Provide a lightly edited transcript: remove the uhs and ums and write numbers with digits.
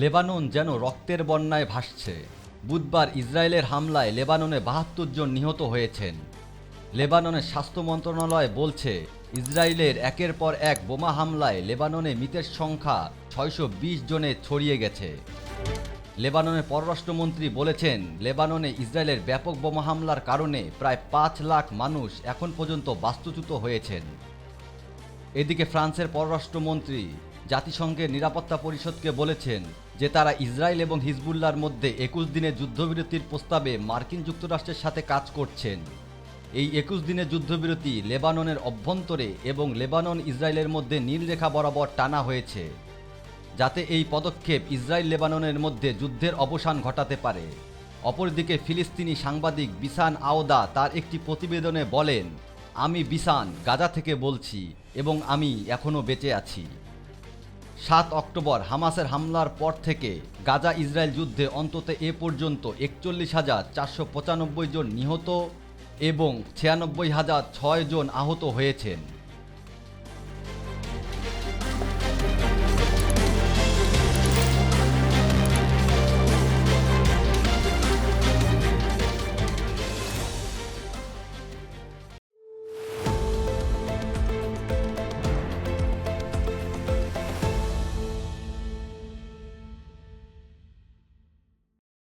Lebanon যেন রক্তের বন্যায় ভাসছে। বুধবার ইসরায়েলের হামলায় লেবাননে ৭২ জন নিহত হয়েছেন। লেবাননের স্বাস্থ্য মন্ত্রণালয় বলছে, ইসরায়েলের একের পর এক বোমা হামলায় লেবাননে মৃতের সংখ্যা ৬২০ জনে ছড়িয়ে গেছে। লেবাননের পররাষ্ট্রমন্ত্রী বলেছেন, লেবাননে ইসরায়েলের ব্যাপক বোমা হামলার কারণে প্রায় ৫ লাখ মানুষ এখন পর্যন্ত বাস্তুচ্যুত হয়েছেন। এদিকে ফ্রান্সের পররাষ্ট্রমন্ত্রী জাতিসংঘের নিরাপত্তা পরিষদকে বলেছেন যে তারা ইসরায়েল এবং হিজবুল্লাহর মধ্যে ২১ দিনের যুদ্ধবিরতির প্রস্তাবে মার্কিন যুক্তরাষ্ট্রের সাথে কাজ করছেন। এই ২১ দিনের যুদ্ধবিরতি লেবাননের অভ্যন্তরে এবং লেবানন ইসরায়েলের মধ্যে নীলরেখা বরাবর টানা হয়েছে, যাতে এই পদক্ষেপ ইসরায়েল লেবাননের মধ্যে যুদ্ধের অবসান ঘটাতে পারে। অপরদিকে ফিলিস্তিনি সাংবাদিক বিসান আওদা তার একটি প্রতিবেদনে বলেন, আমি বিসান গাজা থেকে বলছি এবং আমি এখনও বেঁচে আছি। ৭ অক্টোবর হামাসের হামলার পর থেকে গাজা ইসরায়েল যুদ্ধে অন্তত এ পর্যন্ত ৪১,৪৯৫ জন নিহত এবং ৯৬,০০৬ জন আহত হয়েছেন।